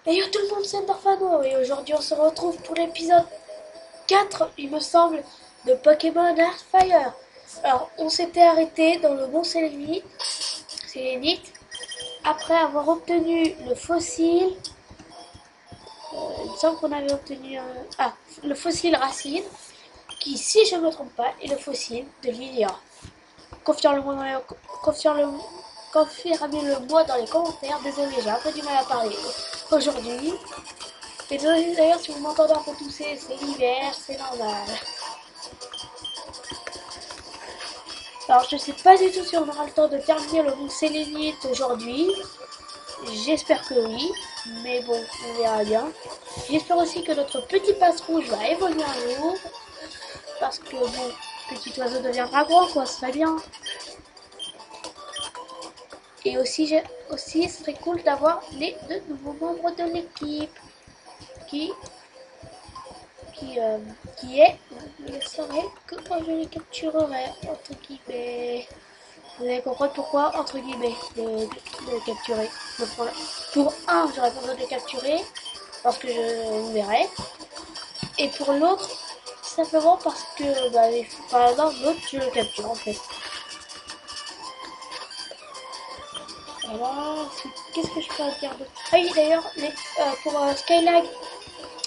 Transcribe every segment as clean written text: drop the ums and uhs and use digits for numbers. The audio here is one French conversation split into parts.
Et yo tout le monde, c'est Dorfano et aujourd'hui on se retrouve pour l'épisode 4, il me semble, de Pokémon Earthfire. Alors on s'était arrêté dans le mont Sélénite après avoir obtenu le fossile. Il me semble qu'on avait obtenu le fossile Racine, qui si je ne me trompe pas est le fossile de Lilia. Confirmez-le moi dans les commentaires. Désolé, j'ai un peu du mal à parler aujourd'hui. Et désolé d'ailleurs si vous m'entendez un peu tousser, c'est l'hiver, c'est normal. Alors je sais pas du tout si on aura le temps de terminer le mont Sélénite aujourd'hui. J'espère que oui, mais bon, on verra bien. J'espère aussi que notre petit passe rouge va évoluer un jour. Parce que bon, petit oiseau deviendra grand quoi, ce serait bien. Et aussi, ce serait cool d'avoir les deux nouveaux membres de l'équipe. Qui est, je saurais que quand je les capturerai, entre guillemets. Vous allez comprendre pourquoi, entre guillemets, de capturer. Donc, pour un, j'aurais pas besoin de les capturer, parce que je verrai. Et pour l'autre, simplement parce que, par exemple, l'autre, je le capture en fait. Voilà, qu'est-ce que je peux dire d'autre? Ah oui, d'ailleurs, pour Skylag,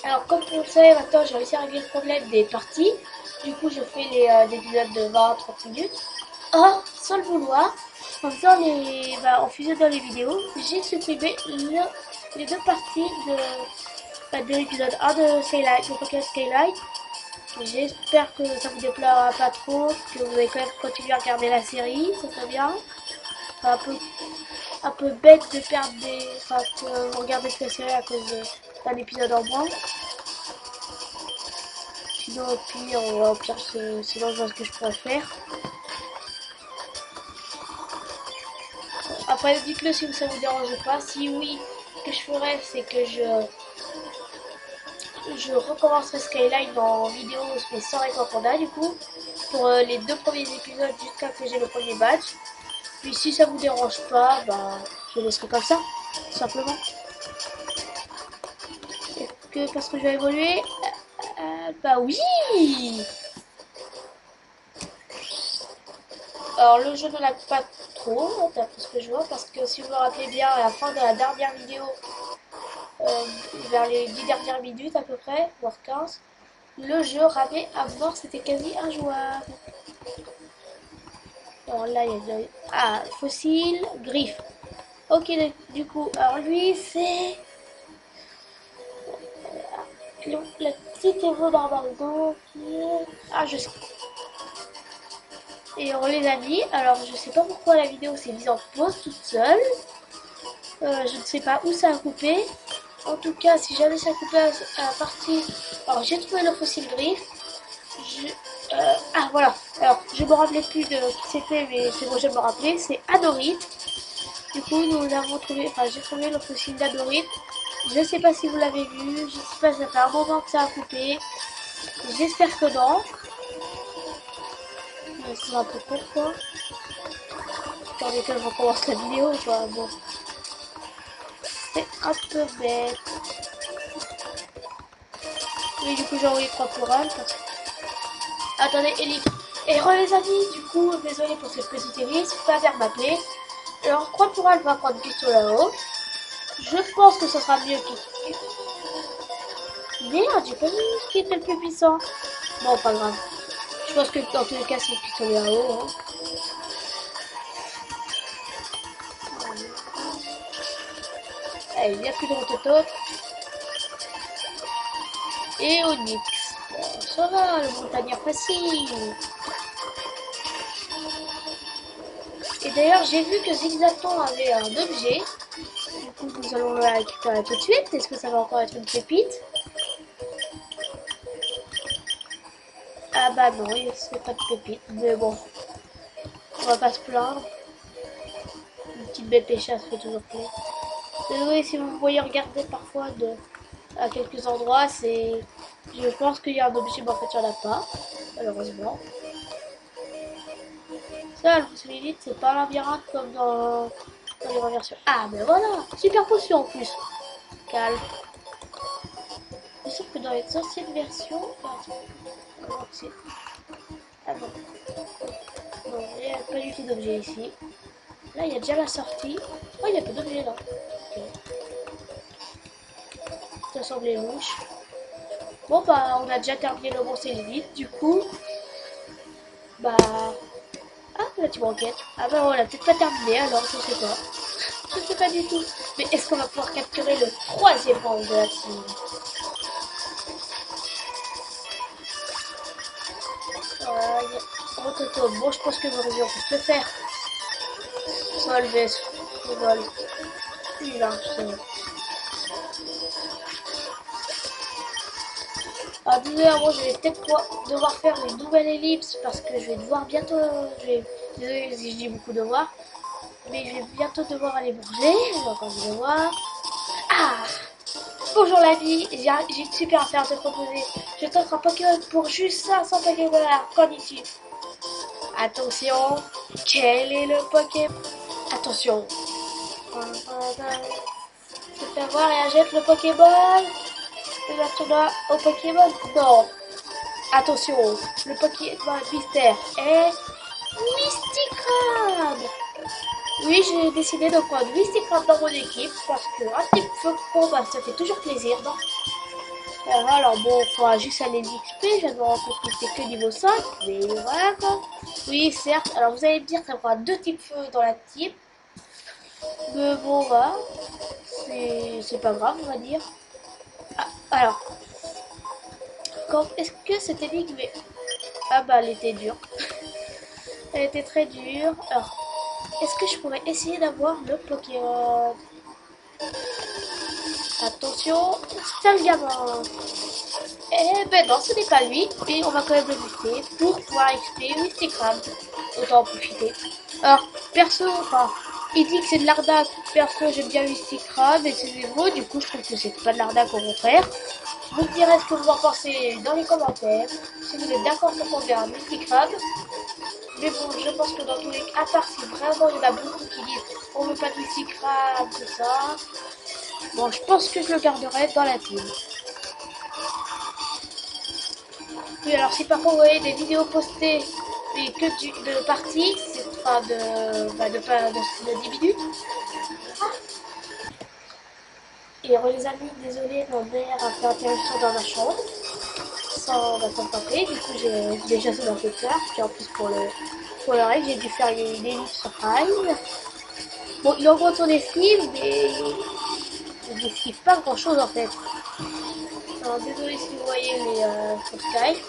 alors comme vous le savez maintenant, j'ai réussi à régler le problème des parties. Du coup, je fais des épisodes de 20-30 minutes. Or, sans le vouloir, en fusionnant les vidéos, j'ai supprimé les deux parties de l'épisode 1 de Skylight, de Pokémon Skylight. J'espère que ça vous déplaira pas trop, que vous allez quand même continuer à regarder la série, ça serait bien. Un peu bête de perdre que vous regardez cette série à cause d'un épisode en moins. Sinon, au pire, sinon je vois ce que je pourrais faire. Après, dites-le si ça vous dérange pas. Si oui, ce que je ferais, c'est que je recommencerai Skyline en vidéo, mais sans Record du coup, pour les deux premiers épisodes jusqu'à que j'ai le premier badge. Puis si ça vous dérange pas, je laisserai comme ça, tout simplement. Est-ce que parce que je vais évoluer bah oui. Alors le jeu ne lag pas trop, d'après ce que je vois, parce que si vous me rappelez bien, à la fin de la dernière vidéo, vers les 10 dernières minutes à peu près, voire 15, le jeu ramait à mort, c'était quasi injouable. Alors là, il y a fossile, griffe. Ok, du coup, alors lui, c'est la petite Evo d'Arbaldo qui est... Ah, je sais. Et on les a mis. Alors, je sais pas pourquoi la vidéo s'est mise en pause toute seule. Je ne sais pas où ça a coupé. En tout cas, si jamais ça a coupé à la partie... Alors, j'ai trouvé le fossile griffe. Voilà. Alors, je me rappelais plus de qui c'était, mais c'est bon, je me rappelais. C'est Adorite. Du coup, nous avons trouvé... Enfin, j'ai trouvé le fossile d'Adorite. Je sais pas si vous l'avez vu. Je sais pas, ça fait un moment que ça a coupé. J'espère que non. C'est un peu court, quoi. Attendez que je recommence la vidéo, quoi. Bon. C'est un peu bête. Oui, du coup, j'ai envoyé 3 pour elle. Attendez, Ellie. Et les amis, du coup, désolé pour cette petite hélice, pas vers m'appeler. Alors, croix pour elle va prendre pistolet là-haut. Je pense que ce sera mieux qu'il... Merde, j'ai pas vu ce qui était le plus puissant. Bon, pas grave. Je pense que dans tous les cas, c'est le pistolet là-haut. Hein. Allez, il n'y a plus de rototote. Et Onyx. Bon, ça va, le montagnard facile. Et d'ailleurs, j'ai vu que Zigzaton avait un objet. Du coup, nous allons le récupérer tout de suite. Est-ce que ça va encore être une pépite? Ah bah non, c'est pas de pépite. Mais bon, on va pas se plaindre. Une petite bête pécha, ça fait toujours plaisir. Désolé si vous me voyez regarder parfois à quelques endroits. Je pense qu'il y a un objet, mais en fait, il n'y en a pas. Malheureusement. Ça, le fossile élite, c'est pas un labyrinthe comme dans les reversions. Ah, ben voilà, super potion en plus. calme. Sauf que dans les anciennes versions... Ah bon. Bon, il n'y a pas du tout d'objet ici. Là, il y a déjà la sortie. Oh, il n'y a pas d'objet là. Ok. Ça semblait louche. Bon, bah, on a déjà terminé le monstre élite. Du coup, bah... Ah, la team enquête. Ah bah, on l'a peut-être pas terminé alors, je sais pas. Je sais pas du tout. Mais est-ce qu'on va pouvoir capturer le troisième membre de la team? Voilà, bon, je pense que vous auriez pu le faire. Sol, veste, le vol. Oui, là, c'est bon. Alors, désolé, moi, je vais peut-être devoir faire une nouvelle ellipse parce que je vais devoir bientôt. Désolé si je dis beaucoup devoir, mais je vais bientôt devoir aller manger. Donc, on va devoir. Ah! Bonjour la vie, j'ai une super affaire à te proposer. Je t'offre un Pokémon pour juste 500 Pokémon. Qu'en dis-tu? Attention, quel est le Pokémon? Attention. Je vais faire voir et jette le Pokéball. Et là, tu dois au Pokémon. Non. Attention, le Pokémon mystère est Mysticrab. Oui, j'ai décidé de prendre Mysticrab dans mon équipe parce que un petit peu de combat, ça fait toujours plaisir, non? Alors bon, il faudra juste aller XP, je viens de me rendre compte que c'était que niveau 5, mais voilà quoi. Oui, certes, alors vous allez me dire que ça fera 2 types feu dans la team. Mais bon, voilà, c'est pas grave, on va dire. Ah, alors, est-ce que cette énigme est... Ah bah, elle était dure. Elle était très dure. Alors, est-ce que je pourrais essayer d'avoir le Pokémon? Attention, c'est le gamin. Eh ben non, ce n'est pas lui. Et on va quand même le buter pour pouvoir XP Mysticrab. Autant en profiter. Alors, perso, enfin, il dit que c'est de l'arnaque. Perso, j'aime bien Mysticrab et c'est nouveau. Du coup, je trouve que c'est pas de l'arnaque, au contraire. Vous me direz ce que vous en pensez dans les commentaires. Si vous êtes d'accord pour qu'on verra Mysticrab. Mais bon, je pense que dans tous les cas, à part si vraiment il y en a beaucoup qui disent on veut pas de Mysticrab, tout ça. Bon, je pense que je le garderai dans la team. Oui, alors si par contre vous voyez des vidéos postées mais que de parties, c'est enfin de 10 minutes. Et les amis, désolé, ma mère a fait interruption dans ma chambre sans tenter. Du coup, j'ai déjà fait un peu tard. Puis en plus pour le règle, j'ai dû faire une ellipse sur Prime. Bon, il augmente son esquive, mais il n'esquive pas grand chose en fait. Alors désolé si vous voyez les sur Skype.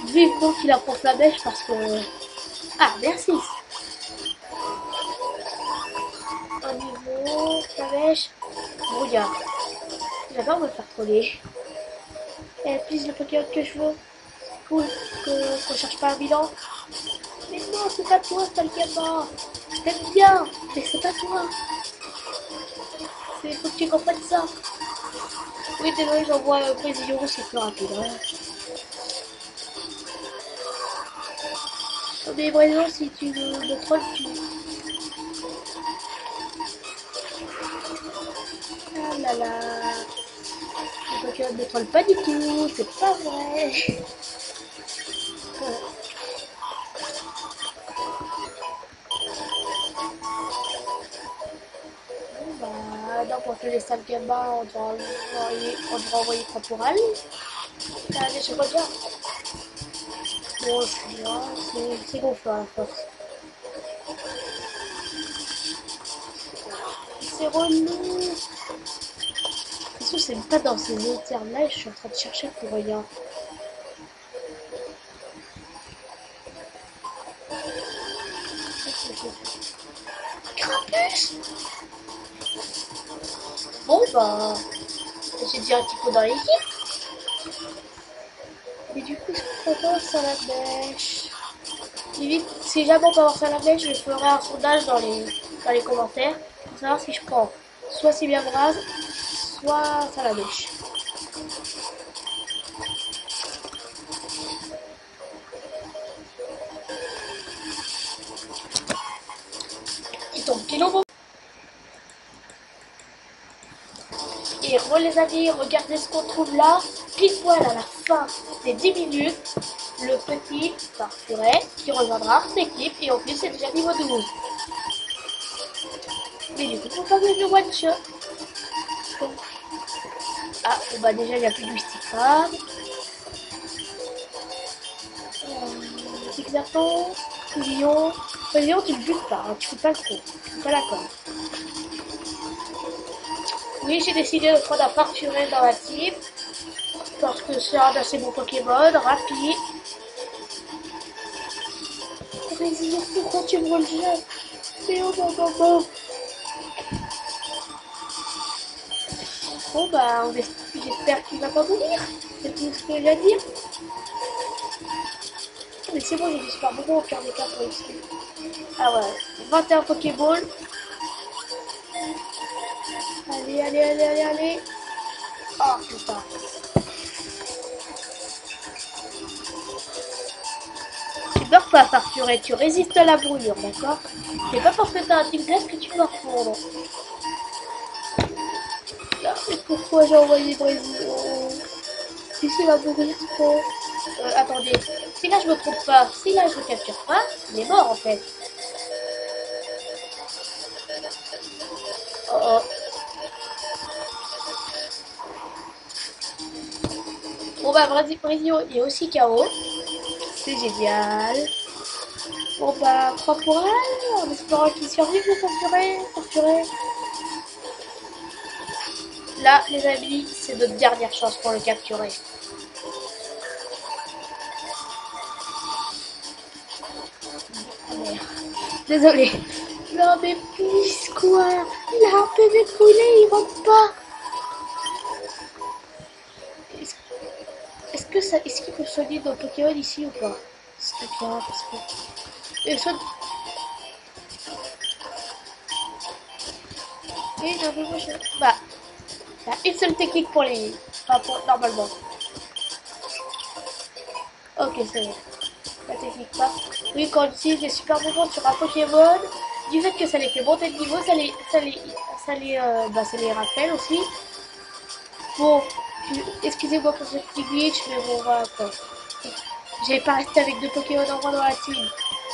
Vivement qu'il apporte la bêche parce que... Ah, merci. Au niveau, la bêche, brouillard. J'adore me faire troller. Et plus le Pokémon que je veux. Cool, qu'on cherche pas un bilan. Mais non, c'est pas toi, sale gamin. Je t'aime bien, mais c'est pas toi. Faut que tu comprennes ça. Oui, désolé, j'envoie un président, c'est plus rapide. Hein. Mais vraiment, si tu me trolles, tu... Ah là là. Le Pokémon ne troll pas du tout, c'est pas vrai. Bon bah, donc on fait les 5 gamins, on devra envoyer Caporal. Allez, je regarde. Bon, c'est gonflant à la force. C'est relou. Parce que c'est même pas dans ces termes là, je suis en train de chercher pour rien. Krampus. Bon bah, j'ai dit un petit peu dans l'équipe. Et du coup, je préfère Salamèche. Limite, si jamais on peut avoir Salamèche, je ferai un sondage dans les commentaires pour savoir si je prends soit Sylvia Braz, soit Salamèche. Il tombe pile au bon. Et les amis, regardez ce qu'on trouve là. Pile poil à la fin des 10 minutes, le petit Farfuret qui rejoindra notre équipe. Et en plus, c'est déjà niveau 12. Mais du coup, faut pas que je le one shot. Ah, bon bah déjà, il n'y a plus de Wistikram. Exerton, Couillon. Couillon, tu ne butes pas, hein, tu fais pas le con. Tu fais pas la conne. Oui, j'ai décidé de prendre un Farfuret dans la team. Parce que c'est un assez bon Pokémon, rapide. Résilient, pourquoi tu me rejettes? Mais oh non, non, non. Bon bah, j'espère qu'il va pas mourir. C'est tout ce que j'ai à dire. Mais c'est bon, j'ai du super bon au pire des cas pour ici. Ah ouais, 21 Pokéball. Allez, allez, allez, allez, allez. Oh putain. Tu meurs pas, Farfuret, tu résistes à la brûlure, d'accord? C'est pas parce que t'as un team glace que tu vas fondre. Là, mais pourquoi j'ai envoyé Brésil? Si c'est va mourir trop. Attendez. Si là je me trompe pas, si là je le capture pas, il est mort en fait. Oh oh. Bon bah Brésil est aussi KO. C'est génial. Bon bah 3 pour elle, en espérant qu'il survive le Farfuret. Là les amis, c'est notre dernière chance pour le capturer. Désolé. Non mais please quoi. Il a un PV brûlé, il rentre pas. Est-ce qu'il peut soigner nos Pokémon ici ou pas? C'est bien parce que... Et non mais moi je... Bah, il y a une seule technique pour les... Enfin pour... Normalement. Ok c'est bon. La technique pas. Oui, quand on utilise des super mouvements sur un Pokémon, du fait que ça les fait monter de niveau, ça les rappelle aussi. Bon, excusez-moi pour ce petit glitch, mais bon, voilà quoi. J'ai pas resté avec 2 Pokémon en moins dans la team.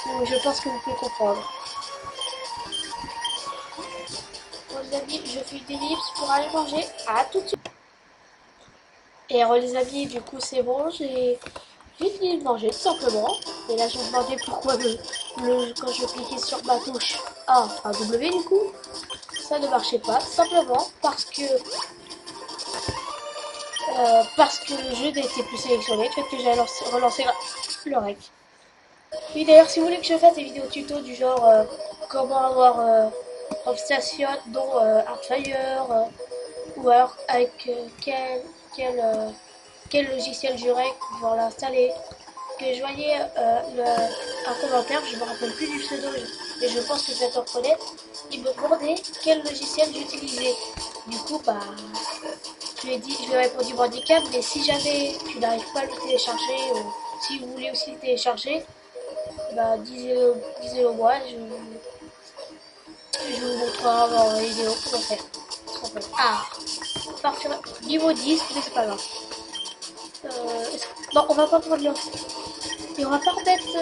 Donc je pense que vous pouvez comprendre. Bon les amis, je fais une ellipse pour aller manger. À tout de suite. Et alors les amis, du coup c'est bon, j'ai fini de manger tout simplement. Et là je me demandais pourquoi quand je cliquais sur ma touche A, un W du coup, ça ne marchait pas. Simplement parce que le jeu n'était plus sélectionné, du fait que j'ai relancé le rec. Oui d'ailleurs si vous voulez que je fasse des vidéos tuto du genre comment avoir Obstation dont Artfire ou alors avec quel logiciel je rec pour pouvoir l'installer, que je voyais un commentaire, je me rappelle plus du pseudo, mais je pense que ça te reconnaître, il me demandait quel logiciel j'utilisais. Du coup, bah, je lui ai répondu Bandicam, mais si jamais tu n'arrives pas à le télécharger, ou si vous voulez aussi le télécharger, bah, disez-le moi, je vous montrerai en vidéo comment faire. Ah, partir niveau 10, mais c'est pas grave. Non, on va pas prendre l'offre. Et on va pas remettre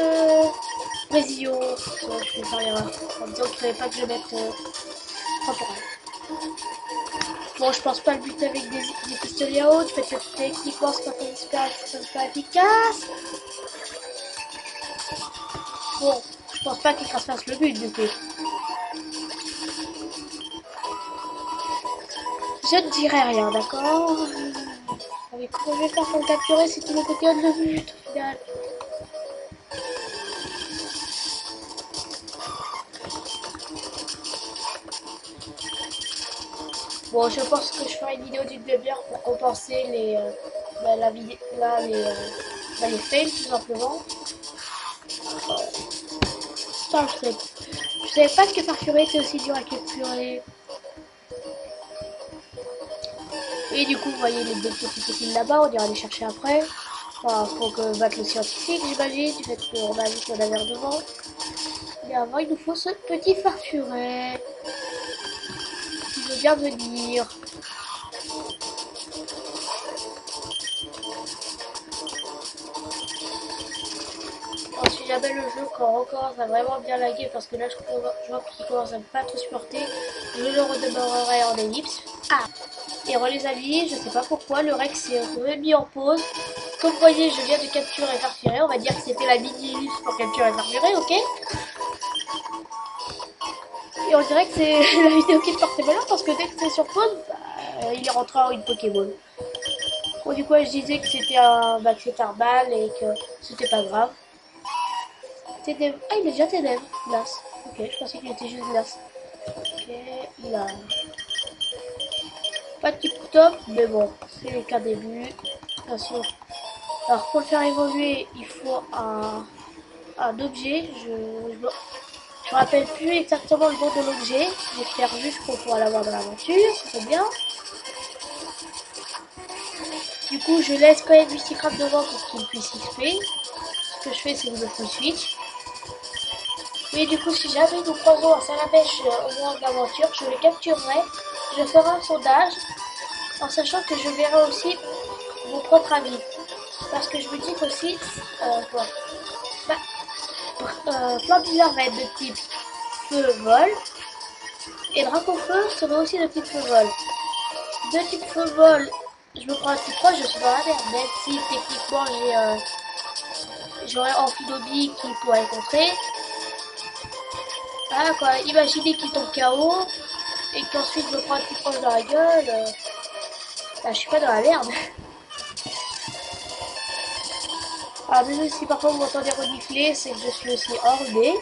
Brésilio. Je vais faire l'erreur. En disant qu'il fallait pas que je mette temporaire. Bon, je pense pas le but avec des pistolets à eau. Tu fais que techniquement, c'est pas efficace. Bon, je pense pas qu'il fasse le but du coup. Je ne dirai rien, d'accord? Mais comment je vais faire pour le capturer si tout le Pokémon le but au final? Bon, je pense que je ferai une vidéo d'une demi-heure pour compenser les fails tout simplement. Putain, je savais pas que Farfuret était aussi dur à capturer. Et du coup, vous voyez les deux petits Pokémon là-bas, on ira les chercher après. Enfin, faut que battre le scientifique, j'imagine, du fait qu'on a vu qu'on avait un devant. Et avant, il nous faut ce petit Farfuret qui veut bien venir. jamais le jeu quand on recommence à vraiment bien laguer parce que là je vois qu'il commence à ne pas trop supporter. Je le redémarrerai en ellipse. Ah! Et les amis, je sais pas pourquoi, le Rex s'est remis en pause. Comme vous voyez, je viens de capturer et farfurer. On va dire que c'était la mini ellipse pour capturer et farfurer, ok? Et on dirait que c'est la vidéo qui ne partait pas là parce que dès que c'est sur pause, bah, il est rentré en une Pokéball. Bon, du coup, je disais que c'était un bal et que c'était pas grave. TDM. Ah, il est déjà TDM. Glace. Ok, je pensais qu'il était juste glace. Ok, il a pas de type top, mais bon, c'est qu'un début. Attention. Alors, pour le faire évoluer, il faut un objet. Je me rappelle plus exactement le nom de l'objet. Je vais faire juste pour pouvoir l'avoir dans l'aventure. C'est bien. Du coup, je laisse quand même Mysticrap devant pour qu'il puisse XP. Ce que je fais, c'est que je full switch. Mais du coup, si jamais nous croisons un Salamèche au moment de l'aventure, je le capturerai. Je ferai un sondage en sachant que je verrai aussi mon propre avis. Parce que je me dis qu'aussi, quoi. Plan bizarre va être de type feu-vol. Et Dracofeu sera aussi de type feu-vol. De type feu-vol, je me prends un petit proche, je suis dans la merde. Même si techniquement j'aurais Amphidobi qui pourrait contrer. Ah quoi, imaginez qu'il tombe KO et qu'ensuite je me prends un petit proche dans la gueule. Bah, je suis pas dans la merde. Alors désolé si parfois vous m'entendez renifler, c'est que je suis aussi enrhumée. De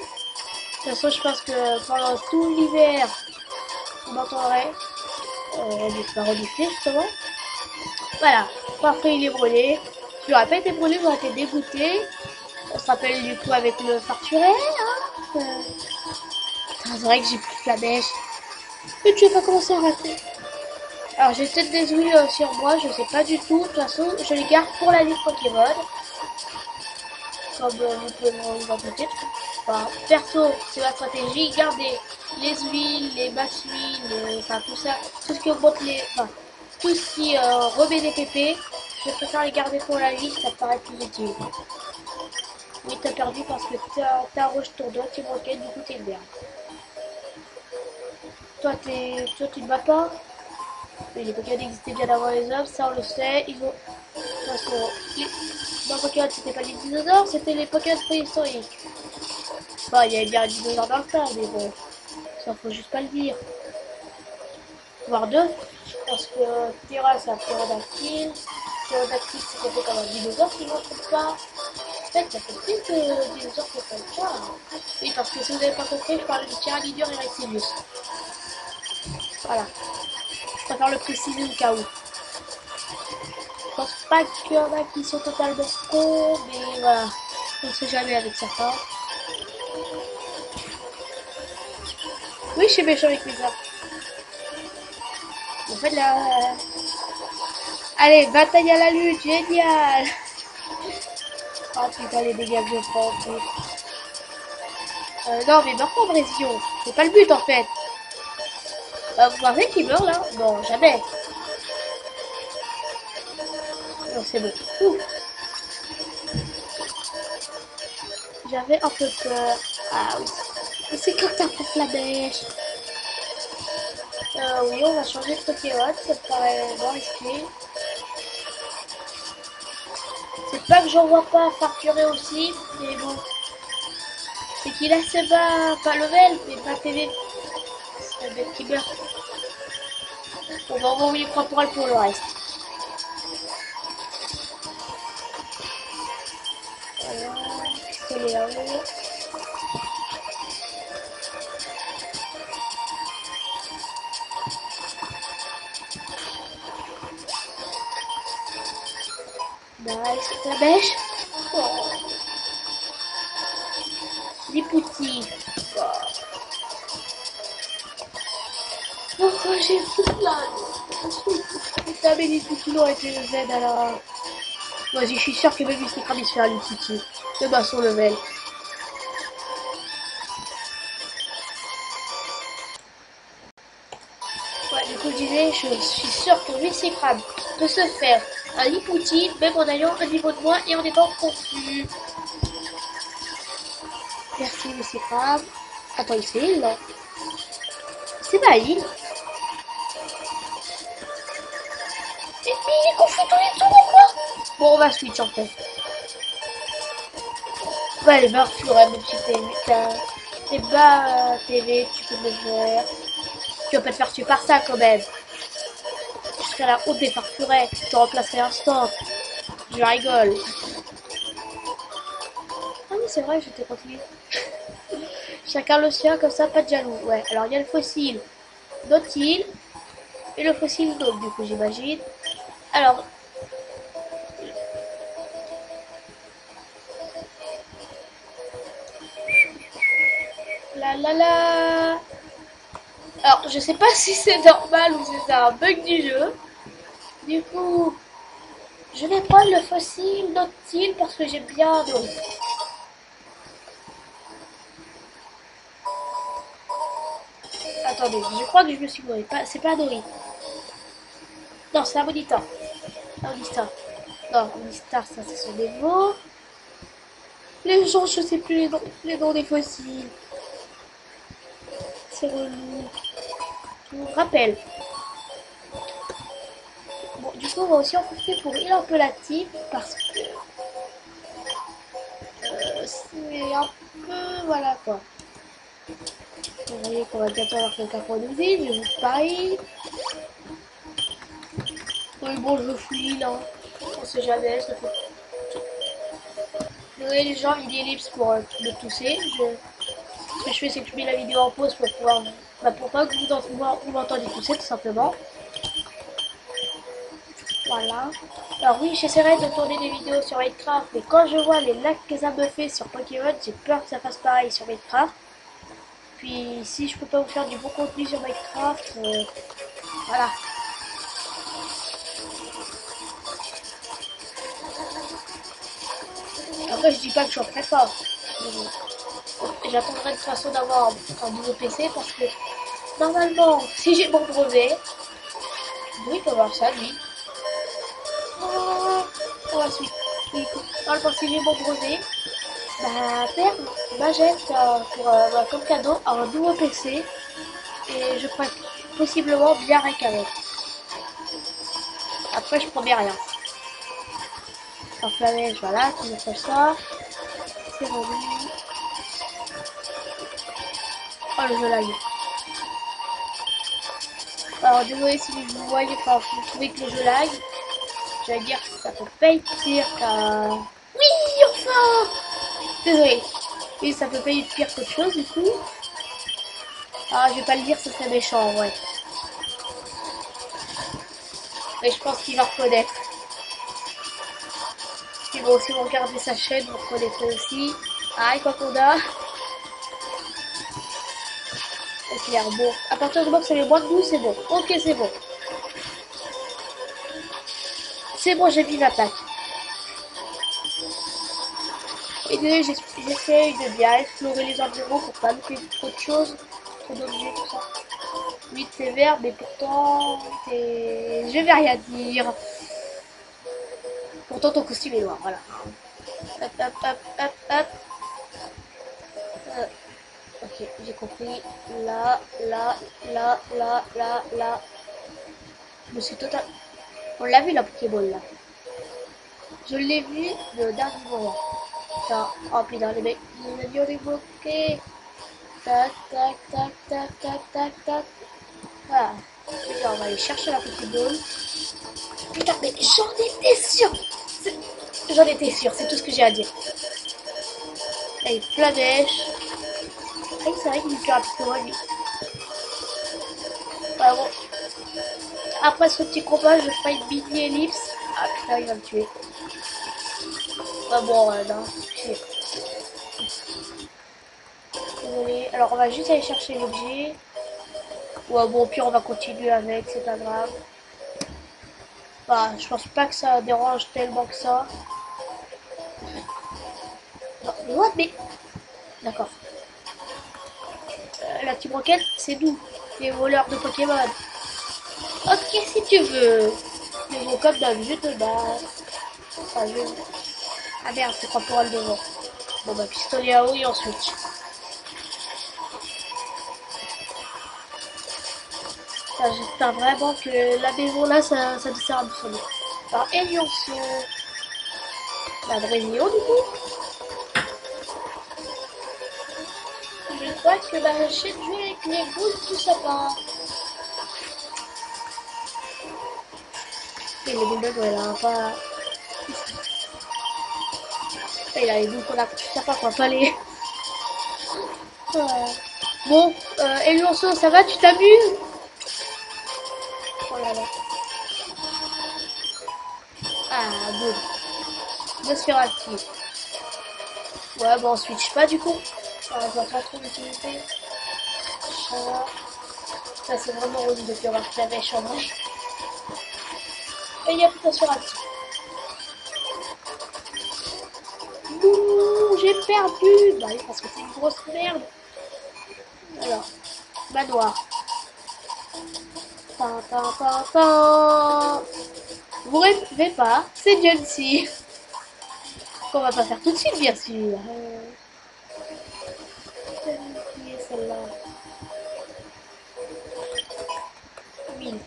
toute façon, je pense que pendant tout l'hiver, vous m'entendrez. Je vais renifler justement. Voilà, parfait, il est brûlé. Si j'aurais pas été brûlé, j'aurais été dégoûté. On se rappelle du coup avec le farturé. Hein c'est vrai que j'ai plus de flamèche. Mais tu vas pas commencer à rater. Alors j'ai peut-être des ouïes sur moi, je sais pas du tout. De toute façon, je les garde pour la liste Pokémon. Comme vous pouvez vous en douter. Enfin, perso, c'est ma stratégie. Gardez les huiles, les basses huiles, enfin tout ça. Tout ce qui augmente les... Enfin, tout ce qui remet des PP. Je préfère les garder pour la liste, ça me paraît plus utile. Oui, t'as perdu parce que t'as rouge ton dos, tu broquais, du coup t'es une merde. Toi, tu ne vas pas. Mais les Pokémon existaient bien avant les hommes, ça on le sait. Ils ont... Parce que dans Pokémon, c'était pas les dinosaures, c'était les Pokémon préhistoriques. Bon, il y avait bien un dinosaure dans le temps, mais bon, ça faut juste pas le dire. Voire deux, parce que Terra c'est un ptérodactyle. Ptérodactyle c'est un peu comme un dinosaure si je ne me trompe pas. En fait, ça fait plus que dinosaures que comme ça. Oui, parce que si vous n'avez pas compris, je parle de Tyranidur et Rexivius. Voilà. Je préfère le préciser au cas où. Je pense pas qu'il y en a qui sont totalement cons, mais voilà. On ne sait jamais avec certains. Oui, je suis méchant avec mes armes. En fait, là... Allez, bataille à la lutte, génial. Oh putain, les dégâts que je prends en plus. Non, mais meurs pas, Brésion. C'est pas le but, en fait. Vous pensez qu'il meurt, là? Non, jamais. Non, c'est bon. Ouh. J'avais un peu peur. Ah oui. Mais c'est quand t'as fait la bêche. Oui, on va changer de Pokémon. Ça me paraît moins risqué. C'est pas que j'en vois pas facturer aussi, mais bon. C'est qu'il a assez bas, pas level, mais pas PV. C'est un bête qui meurt. On va envoyer Corporal pour le reste. Voilà, pistolet à eau. Nice, la bêche. Oh. Les petits. Oh, j'ai tout là. Putain, mais les petits ont été le Z alors. Vas-y, je suis sûr que même Mysticrap il se fait un petit. Le bas son level. Ouais, du coup, je disais, je suis sûr que Mysticrap peut se faire un Lipouti, même en ayant un niveau de moins et en étant confus. Merci, mais c'est grave. Attends, il fait île, là. C'est pas île. Mais il est confus tous les tours ou quoi? Bon, on va switch en fait. Ouais, les barres furent mes petites tes bas TV, tu peux le faire. Tu vas pas te faire tuer par ça quand même. Tu serais la haute des farfurets. Tu remplacerais instant. Je rigole. Ah oui, c'est vrai, je t'ai continué. Chacun le sien, comme ça, pas de jaloux. Ouais, alors il y a le fossile d'autres îles et le fossile d'autres, du coup, j'imagine. Alors, la. Alors, je sais pas si c'est normal ou si c'est un bug du jeu. Du coup, je vais prendre le fossile d'autres îles parce que j'aime bien Dory. Attendez, je crois que je me suis gouré. C'est pas Dory. Non, c'est Amonita. Amonista. Non, Amonista, ça, ce sont des veaux. Les gens, je sais plus les noms des fossiles. C'est relou. Je vous rappelle. Bon, du coup, on va aussi en profiter pour île un peu la type parce que c'est un peu. Voilà quoi. Vous voyez qu'on va bientôt avoir quelqu'un pour nous dire, je vous parie. Oui, bon, je fouille là. On sait jamais, ça fait. Désolé les gens, il y a ellipse pour me tousser. Ce que je fais, c'est que je mets la vidéo en pause pour pouvoir. Bah, pour pas que vous m'entendiez tousser, tout simplement. Voilà. Alors, oui, j'essaierai de tourner des vidéos sur Minecraft, mais quand je vois les lags que ça me fait sur Pokémon, j'ai peur que ça fasse pareil sur Minecraft. Puis, si je peux pas vous faire du bon contenu sur Minecraft, voilà. Après, je dis pas que je en ferai pas. J'attendrai de toute façon d'avoir un nouveau PC parce que normalement, si j'ai mon brevet, oui, il peut voir ça, lui. Oh, ensuite, oui, normalement, si j'ai mon brevet, bah, père m'achète pour bah, comme cadeau un nouveau PC et je ferai possiblement bien avec avec. Après, je promets rien. Enfin, voilà, tu me fais ça. C'est vendu. Oh, le jeu lag. Alors, désolé si vous voyez, enfin, vous trouvez que le jeu lag. J'allais dire que ça peut pas être pire qu'à. Oui, enfin. Désolé. Oui, ça peut pas être pire qu'autre chose, du coup. Ah, je vais pas le dire, ce serait méchant, ouais. Mais je pense qu'il va reconnaître. Si vous aussi regardez sa chaîne, vous reconnaîtrez aussi. Ah, et quoi qu'on a. C'est clair, bon. À partir du moment que c'est les moins de 12, c'est bon. Ok, c'est bon. C'est bon, j'ai mis ma plaque. Et deux, j'essaye de bien explorer les environs pour pas louper trop de choses, trop d'objets, tout ça. 8 c'est vert, mais pourtant, je vais rien dire. Pourtant, ton costume est noir, voilà. Hop, hop, hop, hop, hop. Ok, j'ai compris. Là, là, là, là, là, là. Je me suis total. On l'a vu la Pokéball là. Je l'ai vu le dernier moment. Ça, oh putain, les mecs, ils ont débloqué. Tac, tac, tac, tac, tac, tac, tac. Voilà. Et là, on va aller chercher la Pokéball. Putain, mais j'en étais sûre. J'en étais sûre, c'est tout ce que j'ai à dire. Allez, flamèche. Ah, c'est vrai qu'il est plus rapide que moi, lui. Voilà, bon. Après ce petit combat, je ferai une mini ellipse. Ah putain, il va me tuer. Ah bon, non. Désolé. Alors, on va juste aller chercher l'objet. Ouais, bon, au pire, on va continuer avec, c'est pas grave. Bah, je pense pas que ça dérange tellement que ça. Non, mais what, mais. D'accord. La petite roquette, c'est nous, les voleurs de Pokémon. Ok, si tu veux. Mais bon, comme d'hab, je te bats. Enfin, je... Ah merde, c'est pas pour elle devant. Bon, bah, pistolet à eau et on switch. Enfin, j'espère vraiment que la maison là, ça nous sert à nous sauver. Alors, Elionceau, la Brésilien du coup. Je crois que la chaîne joue avec les boules tout ça va. Et les boules il a pas. Il a les boules qu'on a tout ça pas quoi, pas les. Bon, Elionceau, ça va, tu t'amuses? Oh là là. Ah, bon. Blessure active. Ouais, bon, on switch pas du coup. On voit pas trop l'utilité. Ça, c'est vraiment relou depuis avoir fait la mèche en vrai. Et il y a blessure active. Non, j'ai perdu. Bah oui, parce que c'est une grosse merde. Alors, manoir. Tin, tin, tin, tin. Vous rêvez pas, c'est Jancy. Qu'on va pas faire tout de suite, bien sûr. Qui est celle-là? 1000.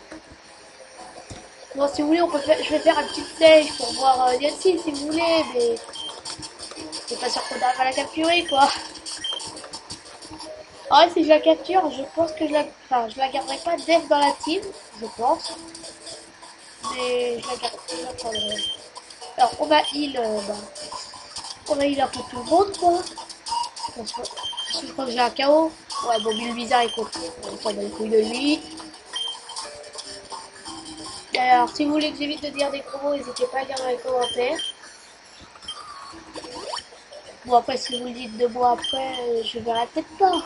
Bon, si vous voulez, on peut faire, je vais faire un petit stage pour voir Jancy si vous voulez, mais c'est pas sûr qu'on arrive à la capturer, quoi. En vrai, si je la capture, je pense que je la garderai pas def dans la team, je pense. Mais je la prendrai. Alors, on va heal, on va heal un peu tout le monde, quoi. Je crois que j'ai un KO. Ouais, bon, lui, le bizarre, il compte. On prend les couilles de lui. Alors, si vous voulez que j'évite de dire des gros mots, n'hésitez pas à dire dans les commentaires. Bon, après, si vous le dites de moi après, je verrai peut-être pas.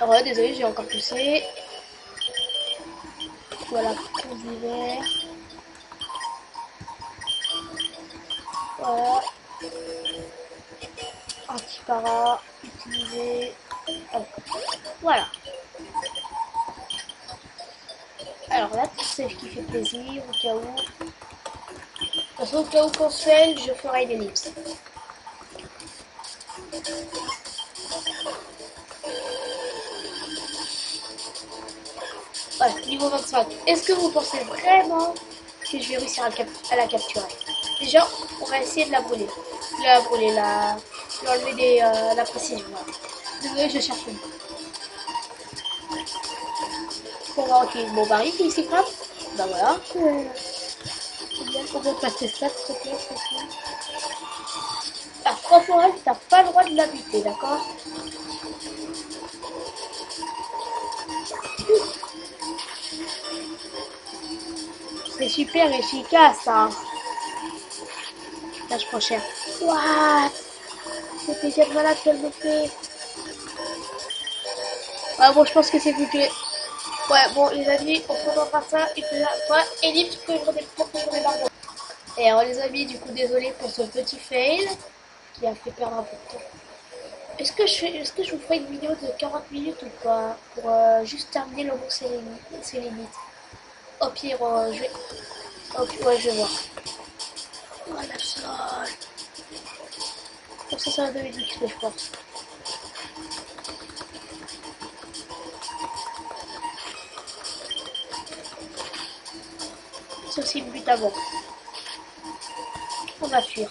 Alors, ouais, désolé, j'ai encore poussé. Voilà, pour d'hiver. Voilà. Anti-para, utilisé. Voilà. Alors là, c'est ce qui fait plaisir, au cas où. De toute façon, au cas où qu'on se fait, je ferai une ellipse. Voilà, niveau 25. Est-ce que vous pensez vraiment que je vais réussir à la capturer? Déjà, on va essayer de la brûler. Lui enlever la précision. Voilà. Désolé, je cherche une. Bon, bah, ok, bon, bah, il s'y frappe. Bah voilà. On va passer ça, s'il te plaît, s'il te plaît. Alors, 3 forêts, t'as pas le droit de l'habiter, d'accord? C'est super efficace, hein. Là, je prends cher. What? C'est déjà de malade qu'elle me fait. Ah bon, je pense que c'est plus que... Ouais, bon, les amis, on prendra ça. Et puis là, ouais, ellipse que je redémarre. Et alors, les amis, du coup, désolé pour ce petit fail qui a fait perdre un peu de temps. Est-ce que je vous ferai une vidéo de 40 minutes ou pas? Pour juste terminer le mot sélénite. Au pire, je vais... ouais, je vais voir. Oh, la sol. Pour ça va donner du XP, je pense. C'est aussi le but avant. On va fuir.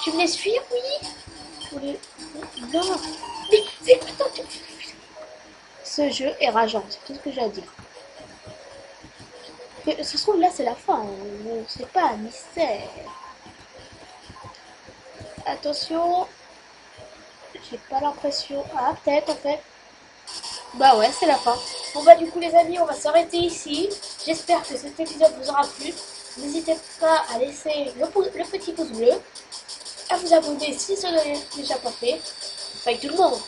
Tu me laisses fuir, oui? Non. Mais c'est quoi ton... Ce jeu est rageant, c'est tout ce que j'ai à dire. Ça se trouve, là, c'est la fin. C'est pas un mystère. Attention. J'ai pas l'impression... Ah, peut-être, en fait. Bah ouais, c'est la fin. Bon bah du coup, les amis, on va s'arrêter ici. J'espère que cet épisode vous aura plu. N'hésitez pas à laisser le petit pouce bleu, à vous abonner si ce n'est déjà pas fait. Avec tout le monde.